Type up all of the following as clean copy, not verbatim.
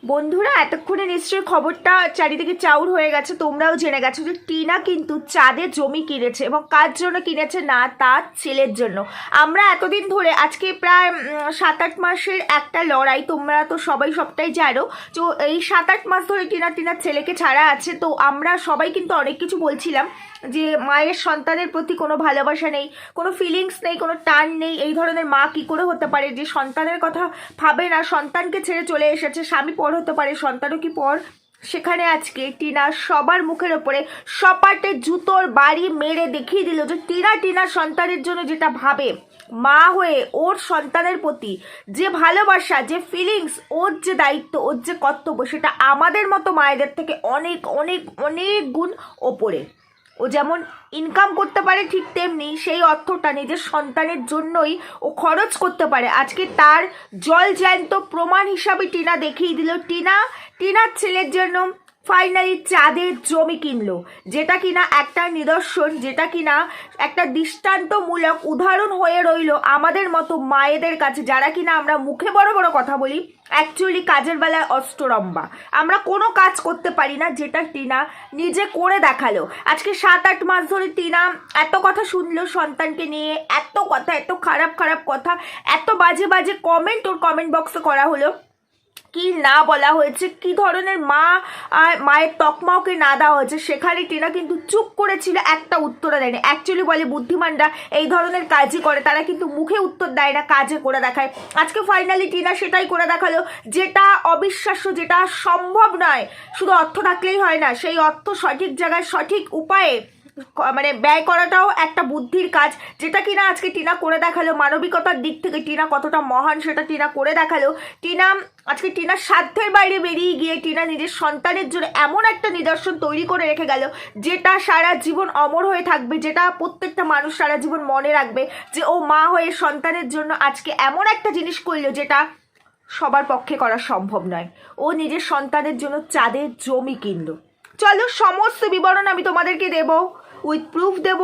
বন্ধুরা, এতক্ষণে নিশ্চয়ই খবরটা চারিদিকে চাউর হয়ে গেছে, তোমরাও জেনে গেছো যে টিনা কিন্তু চাঁদে জমি কিনেছে এবং কার জন্য কিনেছে না, তার ছেলের জন্য। আমরা এতদিন ধরে আজকে প্রায় 7-8 মাসের একটা লড়াই, তোমরা তো সবাই সবটাই জানো। তো এই 7-8 মাস ধরে টিনার ছেলেকে ছাড়া আছে, তো আমরা সবাই কিন্তু অনেক কিছু বলছিলাম যে মায়ের সন্তানের প্রতি কোনো ভালোবাসা নেই, কোনো ফিলিংস নেই, কোনো টান নেই। এই ধরনের মা কি করে হতে পারে যে সন্তানের কথা ভাবে না, সন্তানকে ছেড়ে চলে এসেছে। স্বামী পর হতে পারে, সন্তানও কি পর? সেখানে আজকে টিনা সবার মুখের ওপরে সপাটে জুতোর বাড়ি মেরে দেখিয়ে দিল যে টিনার সন্তানের জন্য যেটা ভাবে, মা হয়ে ওর সন্তানের প্রতি যে ভালোবাসা, যে ফিলিংস, ওর যে দায়িত্ব, ওর যে কর্তব্য, সেটা আমাদের মতো মায়েদের থেকে অনেক অনেক অনেক গুণ ওপরে। ও যেমন ইনকাম করতে পারে, ঠিক তেমনি সেই অর্থটা নিজের সন্তানের জন্যই ও খরচ করতে পারে। আজকে তার জল জ্যান্ত প্রমাণ হিসাবে টিনা দেখিয়ে দিল। টিনার ছেলের জন্য ফাইনালি চাঁদের জমি কিনলো, যেটা কিনা একটা নিদর্শন, যেটা কিনা একটা দৃষ্টান্তমূলক উদাহরণ হয়ে রইল আমাদের মতো মায়েদের কাছে, যারা কিনা আমরা মুখে বড় বড় কথা বলি, অ্যাকচুয়ালি কাজের বেলায় অষ্টরম্বা। আমরা কোনো কাজ করতে পারি না, যেটা টিনা নিজে করে দেখালো। আজকে 7-8 মাস ধরে টিনা এত কথা শুনলো সন্তানকে নিয়ে, এত কথা, এত খারাপ খারাপ কথা, এত বাজে বাজে কমেন্ট ওর কমেন্ট বক্সে করা হলো। কি না বলা হয়েছে, কি ধরনের মায়ের তকমা ওকে না দেওয়া হয়েছে, সেখানে টিনা কিন্তু চুপ করেছিল, একটা উত্তর দেয়নি। অ্যাকচুয়ালি বলে বুদ্ধিমানরা এই ধরনের কাজই করে, তারা কিন্তু মুখে উত্তর দেয় না, কাজে করে দেখায়। আজকে ফাইনালি টিনা সেটাই করে দেখালো, যেটা অবিশ্বাস্য, যেটা সম্ভব নয়। শুধু অর্থ থাকলেই হয় না, সেই অর্থ সঠিক জায়গায় সঠিক উপায়ে মানে ব্যয় করাটাও একটা বুদ্ধির কাজ, যেটা কিনা আজকে টিনা করে দেখালো। মানবিকতার দিক থেকে টিনা কতটা মহান সেটা টিনা করে দেখালো। আজকে টিনার সাধ্যের বাইরে বেরিয়ে গিয়ে টিনা নিজের সন্তানের জন্য এমন একটা নিদর্শন তৈরি করে রেখে গেল, যেটা সারা জীবন অমর হয়ে থাকবে, যেটা প্রত্যেকটা মানুষ সারা জীবন মনে রাখবে যে ও মা হয়ে সন্তানের জন্য আজকে এমন একটা জিনিস করলো যেটা সবার পক্ষে করা সম্ভব নয়। ও নিজের সন্তানের জন্য চাঁদের জমি কিনলো। চলো, সমস্ত বিবরণ আমি তোমাদেরকে দেব, উইথ প্রুফ দেব,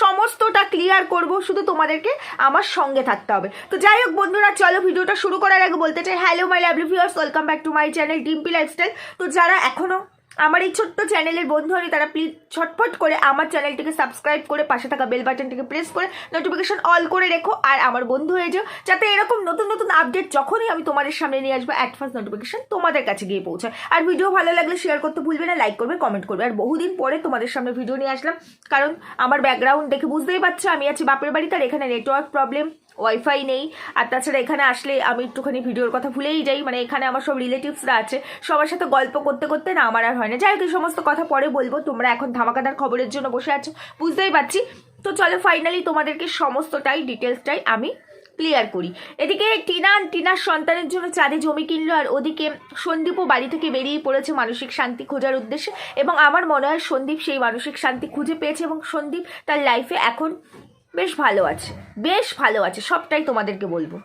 সমস্তটা ক্লিয়ার করব, শুধু তোমাদেরকে আমার সঙ্গে থাকতে হবে। তো যাই হোক বন্ধুরা, চলো ভিডিওটা শুরু করার আগে বলতে চাই, hello my lovely viewers, welcome back to my channel Dimpy lifestyle. তো যারা এখনো আমার এই ছোট্ট চ্যানেলের বন্ধু হয়নি, তারা প্লিজ ছটফট করে আমার চ্যানেলটিকে সাবস্ক্রাইব করে পাশে থাকা বেল বাটনটিকে প্রেস করে নোটিফিকেশন অল করে রেখো, আর আমার বন্ধু হয়ে যাও, যাতে এরকম নতুন নতুন আপডেট যখনই আমি তোমাদের সামনে নিয়ে আসবো, অ্যাট ফার্স্ট নোটিফিকেশন তোমাদের কাছে গিয়ে পৌঁছায়। আর ভিডিও ভালো লাগলে শেয়ার করতে ভুলবে না, লাইক করবে, কমেন্ট করবে। আর বহুদিন পরে তোমাদের সামনে ভিডিও নিয়ে আসলাম, কারণ আমার ব্যাকগ্রাউন্ড দেখে বুঝতেই পারছো আমি আছি বাপের বাড়িতে, আর এখানে নেটওয়ার্ক প্রবলেম, ওয়াইফাই নেই। আর তাছাড়া এখানে আসলে আমি একটুখানি ভিডিওর কথা ভুলেই যাই, মানে এখানে আমার সব রিলেটিভসরা আছে, সবার সাথে গল্প করতে করতে না আমার আর হয় না। যাই হোক, এই সমস্ত কথা পরে বলবো, তোমরা এখন ধামাকাদার খবরের জন্য বসে আছো, বুঝতেই পারছি। তো চলো ফাইনালি তোমাদেরকে সমস্তটাই ডিটেলসটাই আমি ক্লিয়ার করি। এদিকে টিনার সন্তানের জন্য চাঁদে জমি কিনলো, আর ওদিকে সন্দীপও বাড়ি থেকে বেরিয়ে পড়েছে মানসিক শান্তি খোঁজার উদ্দেশ্যে। এবং আমার মনে হয় সন্দীপ সেই মানসিক শান্তি খুঁজে পেয়েছে, এবং সন্দীপ তার লাইফে এখন বেশ ভালো আছে, বেশ ভালো আছে, সবটাই তোমাদেরকে বলবো।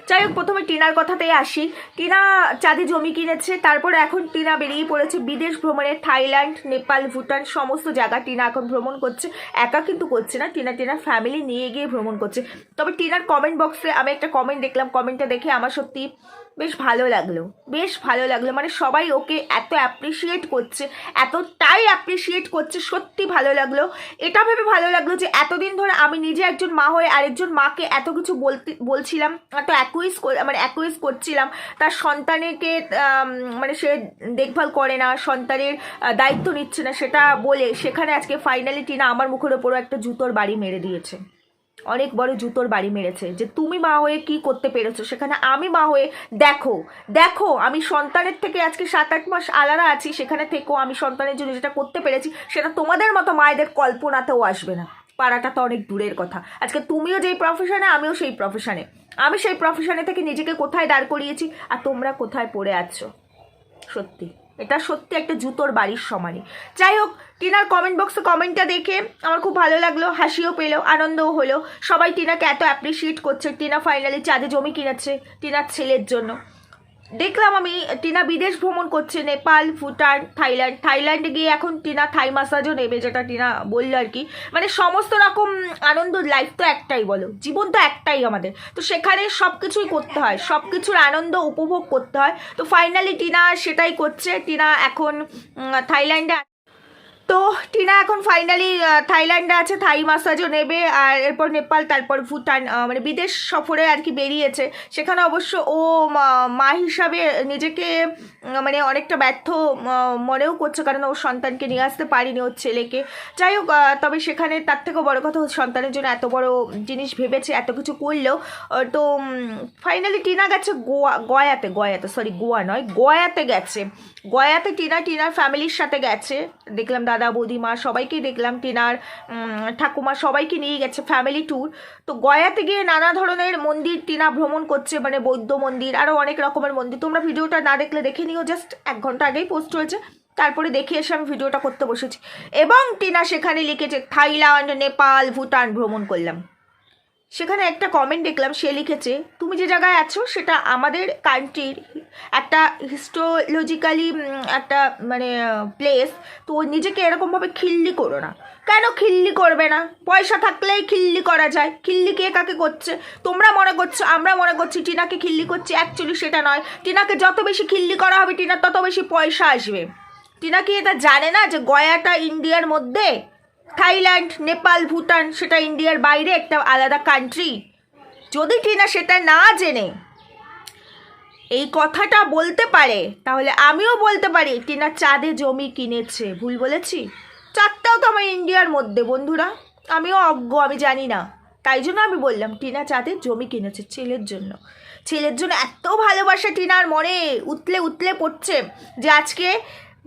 যাই হোক, প্রথমে টিনার কথাতেই আসি। টিনা চাঁদে জমি কিনেছে, তারপরে এখন টিনা বেরিয়ে পড়েছে বিদেশ ভ্রমণে। থাইল্যান্ড, নেপাল, ভুটান সমস্ত জায়গা টিনা এখন ভ্রমণ করছে। একা কিন্তু করছে না, টিনার ফ্যামিলি নিয়ে গিয়ে ভ্রমণ করছে। তবে টিনার কমেন্ট বক্সে আমি একটা কমেন্ট দেখলাম, কমেন্টটা দেখে আমার সত্যি বেশ ভালো লাগলো, বেশ ভালো লাগলো। মানে সবাই ওকে এত অ্যাপ্রিসিয়েট করছে, এতটাই অ্যাপ্রিসিয়েট করছে, সত্যি ভালো লাগলো। এটা ভেবে ভালো লাগলো যে এতদিন ধরে আমি নিজে একজন মা হয়ে আরেকজন মাকে এত কিছু বলছিলাম, এত অ্যাকুইজ করছিলাম তার সন্তানকে, মানে সে দেখভাল করে না, সন্তানের দায়িত্ব নিচ্ছে না, সেটা বলে সেখানে আজকে ফাইনালি টিনা আমার মুখের ওপরও একটা জুতোর বাড়ি মেরে দিয়েছে, অনেক বড় জুতোর বাড়ি মেরেছে, যে তুমি মা হয়ে কি করতে পেরেছো। সেখানে আমি মা হয়ে দেখো দেখো আমি সন্তানের থেকে আজকে 7-8 মাস আলাদা আছি, সেখানে থেকেও আমি সন্তানের জন্য যেটা করতে পেরেছি, সেটা তোমাদের মতো মায়েদের কল্পনাতেও আসবে না। পারাটা তো অনেক দূরের কথা। আজকে তুমিও যেই প্রফেশনে, আমিও সেই প্রফেশনে, আমি সেই প্রফেশনে থেকে নিজেকে কোথায় দাঁড় করিয়েছি, আর তোমরা কোথায় পড়ে আছো। সত্যি এটা সত্যি একটা জুতোর বাড়ির সমানই। যাই হোক, টিনার কমেন্ট বক্সে কমেন্টটা দেখে আমার খুব ভালো লাগলো, হাসিও পেলো, আনন্দও হলো। সবাই টিনাকে এত অ্যাপ্রিসিয়েট করছে। টিনা ফাইনালি চাঁদে জমি কিনেছে টিনার ছেলের জন্য। দেখলাম আমি টিনা বিদেশ ভ্রমণ করছে, নেপাল, ভুটান, থাইল্যান্ডে গিয়ে এখন টিনা থাই মাসাজও নেবে, যেটা টিনা বললো আর কি। মানে সমস্ত রকম আনন্দ, লাইফ তো একটাই, বলো জীবন তো একটাই আমাদের, তো সেখানে সব কিছুই করতে হয়, সব কিছুর আনন্দ উপভোগ করতে হয়। তো ফাইনালি টিনা সেটাই করছে। টিনা এখন থাইল্যান্ডে, তো টিনা এখন ফাইনালি থাইল্যান্ডে আছে, থাই মাসাজও নেবে, আর এরপর নেপাল, তারপর ভুটান, মানে বিদেশ সফরে আর কি বেরিয়েছে। সেখানে অবশ্য ও মা হিসাবে নিজেকে মানে অনেকটা ব্যর্থ মনেও করছে, কারণ ওর সন্তানকে নিয়ে আসতে পারিনি, ওর ছেলেকে। যাই হোক, তবে সেখানে তার থেকেও বড় কথা, ওর সন্তানের জন্য এত বড় জিনিস ভেবেছে, এত কিছু করলেও। তো ফাইনালি টিনা গেছে গোয়া নয়, গয়াতে গেছে। গয়াতে টিনার ফ্যামিলির সাথে গেছে, দেখলাম দাদা বৌদিমা সবাইকেই দেখলাম, টিনার ঠাকুমা সবাইকে নিয়ে গেছে ফ্যামিলি ট্যুর। তো গয়াতে গিয়ে নানা ধরনের মন্দির টিনা ভ্রমণ করছে, মানে বৌদ্ধ মন্দির, আরও অনেক রকমের মন্দির। তোমরা ভিডিওটা না দেখলে দেখে নিও, জাস্ট 1 ঘন্টা আগেই পোস্ট হয়েছে, তারপরে দেখে এসে আমি ভিডিওটা করতে বসেছি। এবং টিনা সেখানে লিখেছে থাইল্যান্ড, নেপাল, ভুটান ভ্রমণ করলাম। সেখানে একটা কমেন্ট দেখলাম, সে লিখেছে তুমি যে জায়গায় আছো সেটা আমাদের কান্ট্রির একটা হিস্টোলজিক্যালি একটা মানে প্লেস, তো নিজেকে এরকমভাবে খিল্লি করো না। কেন খিল্লি করবে না? পয়সা থাকলেই খিল্লি করা যায়। খিল্লি কে কাকে করছে? তোমরা মনে করছো, আমরা মনে করছি টিনাকে খিল্লি করছি, অ্যাকচুয়ালি সেটা নয়। টিনাকে যত বেশি খিল্লি করা হবে টিনার তত বেশি পয়সা আসবে। টিনা কি এটা জানে না যে গয়াটা ইন্ডিয়ার মধ্যে, থাইল্যান্ড, নেপাল, ভুটান সেটা ইন্ডিয়ার বাইরে একটা আলাদা কান্ট্রি? যদি টিনা সেটা না জেনে এই কথাটা বলতে পারে, তাহলে আমিও বলতে পারি টিনা চাঁদে জমি কিনেছে। ভুল বলেছি? চাঁদটাও তো আমার ইন্ডিয়ার মধ্যে বন্ধুরা, আমিও অজ্ঞ, আমি জানি না, তাই জন্য আমি বললাম টিনা চাঁদে জমি কিনেছে ছেলের জন্য। ছেলের জন্য এত ভালোবাসা টিনার মনে উতলে উতলে পড়ছে যে আজকে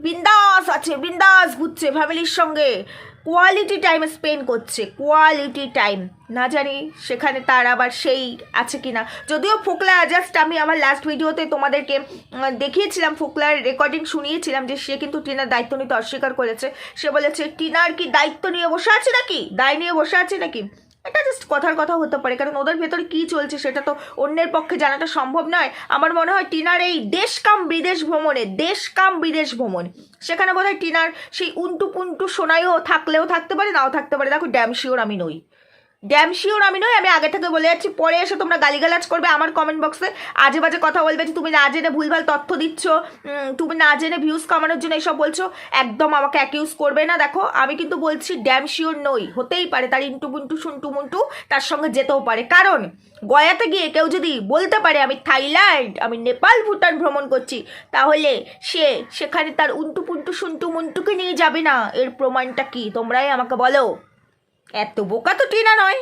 বিন্দাস আছে, বিন্দাস ঘুরছে ফ্যামিলির সঙ্গে, কোয়ালিটি টাইম স্পেন্ড করছে, কোয়ালিটি টাইম। না জানি সেখানে তার আবার সেই আছে কি না। যদিও ফোকলা, জাস্ট আমি আমার লাস্ট ভিডিওতে তোমাদেরকে দেখিয়েছিলাম, ফোকলার রেকর্ডিং শুনিয়েছিলাম যে সে কিন্তু টিনার দায়িত্ব নিতে অস্বীকার করেছে। সে বলেছে টিনার কি দায়িত্ব নিয়ে বসে আছে নাকি, দায় নিয়ে বসে আছে নাকি। এটা জাস্ট কথার কথা হতে পারে, কারণ ওদের ভেতরে কী চলছে সেটা তো অন্যের পক্ষে জানাটা সম্ভব নয়। আমার মনে হয় টিনার এই দেশ কাম বিদেশ ভ্রমণ, সেখানে বোধহয় টিনার সেই উন্টু পুন্টু সোনাইও থাকলেও থাকতে পারে, নাও থাকতে পারে। দেখো, ড্যাম শিওর আমি নই, আমি আগে থেকে বলে যাচ্ছি। পরে এসে তোমরা গালিগালাজ করবে আমার কমেন্ট বক্সে, আজে বাজে কথা বলবে যে তুমি না জেনে ভুলভাল তথ্য দিচ্ছ, তুমি না জেনে ভিউজ কামানোর জন্য এইসব বলছো। একদম আমাকে অ্যাকিউজ করবে না। দেখো, আমি কিন্তু বলছি ড্যাম শিওর নই, হতেই পারে তার ইন্টু পুন্টু শুন্টু মুন্টু তার সঙ্গে যেতেও পারে। কারণ গয়াতে গিয়ে কেউ যদি বলতে পারে আমি থাইল্যান্ড, আমি নেপাল, ভুটান ভ্রমণ করছি, তাহলে সে সেখানে তার উন্টু পুন্টু শুন্টু মুন্টুকে নিয়ে যাবে না। এর প্রমাণটা কি তোমরাই আমাকে বলো। এত বোকা তো টিনা নয়।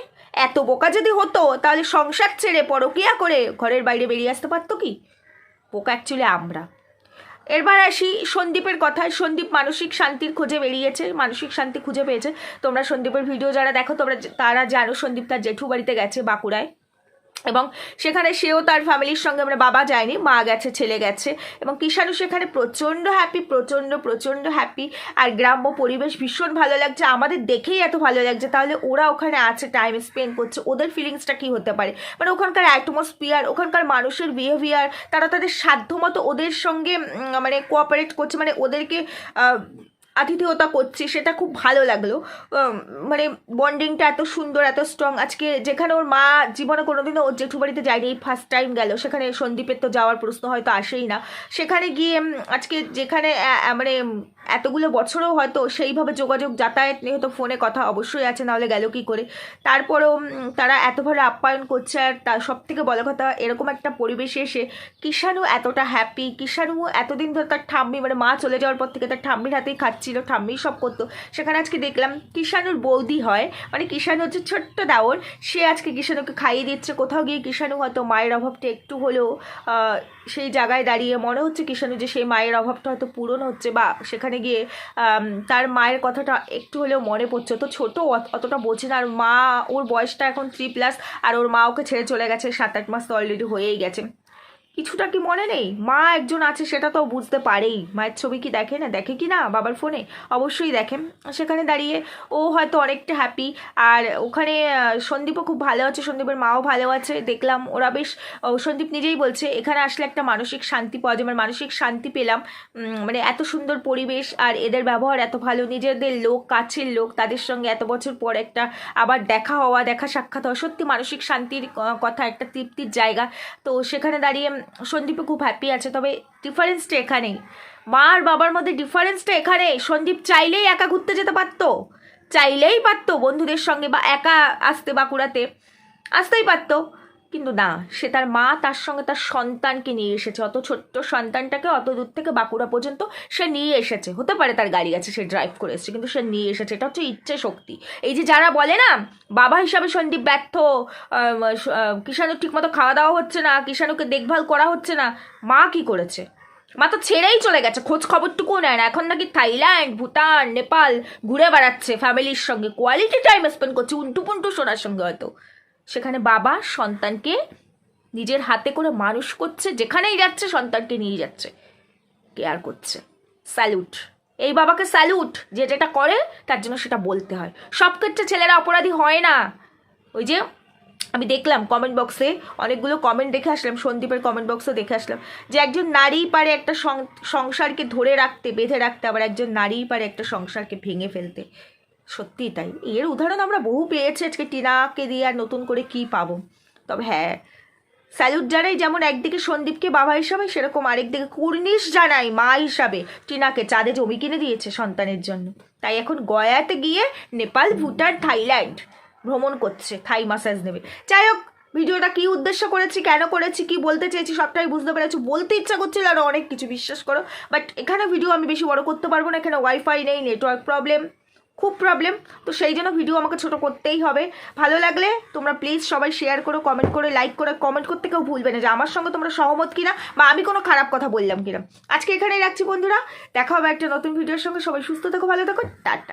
এত বোকা যদি হতো তাহলে সংসার ছেড়ে পরকিয়া করে ঘরের বাইরে বেরিয়ে আসতে পারতো কি? বোকা অ্যাকচুয়ালি আমরা। এরবার আসি সন্দীপের কথায়। সন্দীপ মানসিক শান্তির খোঁজে বেরিয়েছে, মানসিক শান্তি খুঁজে পেয়েছে। তোমরা সন্দীপের ভিডিও যারা দেখো তারা জানো সন্দীপ তার জেঠু বাড়িতে গেছে বাঁকুড়ায়, এবং সেখানে সেও তার ফ্যামিলির সঙ্গে, মানে বাবা যায়নি, মা গেছে, ছেলে গেছে, এবং কিষাণু সেখানে প্রচণ্ড হ্যাপি, প্রচণ্ড হ্যাপি। আর গ্রাম্য পরিবেশ ভীষণ ভালো লাগছে, আমাদের দেখেই এত ভালো লাগছে, তাহলে ওরা ওখানে আছে, টাইম স্পেন্ড করছে, ওদের ফিলিংসটা কী হতে পারে। মানে ওখানকার অ্যাটমসফিয়ার, ওখানকার মানুষের বিহেভিয়ার, তারা তাদের সাধ্যমতো ওদের সঙ্গে মানে কোঅপারেট করছে, মানে ওদেরকে আতিথেয়তা করছি, সেটা খুব ভালো লাগলো। মানে বন্ডিংটা এত সুন্দর, এত স্ট্রং। আজকে যেখানে ওর মা জীবনে কোনোদিনও ওর জেঠু বাড়িতে যায়নি, এই ফার্স্ট টাইম গেল, সেখানে সন্দীপের তো যাওয়ার প্রশ্ন হয়তো আসেই না। সেখানে গিয়ে আজকে যেখানে মানে এতগুলো বছরও হয়তো সেইভাবে যোগাযোগ যাতায়াত নিয়ে হয়তো ফোনে কথা অবশ্যই আছে, নাহলে গেল কী করে। তারপরেও তারা এত ভালো আপ্যায়ন করছে, আর তার সব থেকে বড় কথা এরকম একটা পরিবেশে এসে কিষাণু এতটা হ্যাপি। কিষাণু এতদিন ধরে তার ঠাম্মি, মানে মা চলে যাওয়ার পর থেকে তার ঠাম্মির হাতেই খাচ্ছিল, ঠাম্মি সব করতো। সেখানে আজকে দেখলাম কিষাণুর বৌদি হয়, মানে কিষাণু হচ্ছে ছোট্ট দাওর, সে আজকে কিষাণুকে খাইয়ে দিচ্ছে। কোথাও গিয়ে কিষাণু হয়তো মায়ের অভাবটা একটু হলেও সেই জায়গায় দাঁড়িয়ে মনে হচ্ছে কিষাণু যে সেই মায়ের অভাবটা হয়তো পূরণ হচ্ছে, বা সেখানে গিয়ে তার মায়ের কথাটা একটু হলেও মনে পড়ছে। তো ছোটো, অতটা বোঝে না, আর মা, ওর বয়সটা এখন 3+, আর ওর মা ওকে ছেড়ে চলে গেছে, 7-8 মাস তো অলরেডি হয়েই গেছে। কিছুটা কি মনে নেই? মা একজন আছে সেটা তো বুঝতে পারেই। মায়ের ছবি কি দেখে না? দেখে কি না বাবার ফোনে? অবশ্যই দেখে। সেখানে দাঁড়িয়ে ও হয়তো অনেকটা হ্যাপি। আর ওখানে সন্দীপও খুব ভালো আছে, সন্দীপের মাও ভালো আছে দেখলাম। ওরা বেশ, সন্দীপ নিজেই বলছে এখানে আসলে একটা মানসিক শান্তি পাওয়া যায়, মানে মানসিক শান্তি পেলাম। মানে এত সুন্দর পরিবেশ আর এদের ব্যবহার এত ভালো, নিজেদের লোক, কাছের লোক, তাদের সঙ্গে এত বছর পর একটা আবার দেখা হওয়া, দেখা সাক্ষাৎ হওয়া, সত্যি মানসিক শান্তির কথা, একটা তৃপ্তির জায়গা। তো সেখানে দাঁড়িয়ে সন্দীপও খুব হ্যাপি আছে। তবে ডিফারেন্সটা এখানেই, মা আর বাবার মধ্যে ডিফারেন্সটা এখানে। সন্দীপ চাইলেই একা ঘুরতে যেতে পারতো, চাইলেই পারতো বন্ধুদের সঙ্গে বা একা আসতে, বাঁকুড়াতে আসতেই পারতো, কিন্তু না, সে তার মা তার সঙ্গে তার সন্তানকে নিয়ে এসেছে। অত ছোট্ট সন্তানটাকে অত দূর থেকে বাঁকুড়া পর্যন্ত সে নিয়ে এসেছে। হতে পারে তার গাড়ি আছে, সে ড্রাইভ করে এসেছে, কিন্তু সে নিয়ে এসেছে। এটা হচ্ছে ইচ্ছে শক্তি। এই যে যারা বলে না বাবা হিসাবে সন্দীপ ব্যর্থ, কিষাণুর ঠিকমতো খাওয়া দাওয়া হচ্ছে না, কিষাণুকে দেখভাল করা হচ্ছে না, মা কি করেছে? মা তো ছেড়েই চলে গেছে, খোঁজ খবরটুকুও নেয় না। এখন নাকি থাইল্যান্ড, ভুটান, নেপাল ঘুরে বেড়াচ্ছে ফ্যামিলির সঙ্গে, কোয়ালিটি টাইম স্পেন্ড করছে উন্টু পুন্টু সোনার সঙ্গে হয়তো। সেখানে বাবা সন্তানকে নিজের হাতে করে মানুষ করছে, যেখানেই যাচ্ছে সন্তানকে নিয়ে যাচ্ছে, কেয়ার করছে। স্যালুট, এই বাবাকে স্যালুট। যে যেটা করে তার জন্য সেটা বলতে হয়। সব ক্ষেত্রে ছেলেরা অপরাধী হয় না। ওই যে আমি দেখলাম কমেন্ট বক্সে অনেকগুলো কমেন্ট দেখে আসলাম, সন্দীপের কমেন্ট বক্সও দেখে আসলাম, যে একজন নারীই পারে একটা সংসারকে ধরে রাখতে, বেঁধে রাখতে, আবার একজন নারীই পারে একটা সংসারকে ভেঙে ফেলতে। সত্যিই তাই। এর উদাহরণ আমরা বহু পেয়েছি, আজকে টিনাকে দিয়ে আর নতুন করে কি পাবো। তবে হ্যাঁ, স্যালুট জানাই যেমন একদিকে সন্দীপকে বাবা হিসাবে, সেরকম আরেকদিকে কুর্নিশ জানাই মা হিসাবে টিনাকে। চাঁদে জমি কিনে দিয়েছে সন্তানের জন্য, তাই এখন গয়াতে গিয়ে নেপাল, ভুটান, থাইল্যান্ড ভ্রমণ করছে, থাই মাসাজ নেবে। যাই হোক, ভিডিওটা কি উদ্দেশ্য করেছি, কেন করেছি, কি বলতে চেয়েছি সবটাই বুঝতে পেরেছি। বলতে ইচ্ছা করছিল আরও অনেক কিছু, বিশ্বাস করো, বাট এখানে ভিডিও আমি বেশি বড় করতে পারবো না। এখানে ওয়াইফাই নেই, নেটওয়ার্ক প্রবলেম, খুব প্রবলেম। তো সেই জন্য ভিডিও আমাকে ছোট করতেই হবে। ভালো লাগলে তোমরা প্লিজ সবাই শেয়ার করো, কমেন্ট করে, লাইক করে, কমেন্ট করতে কেউ ভুলবে না যে আমার সঙ্গে তোমরা সহমত কিনা বা আমি কোনো খারাপ কথা বললাম কিনা। আজকে এখানেই রাখছি বন্ধুরা, দেখা হবে একটা নতুন ভিডিওর সঙ্গে। সবাই সুস্থ থেকো, ভালো থেকো, টাটা।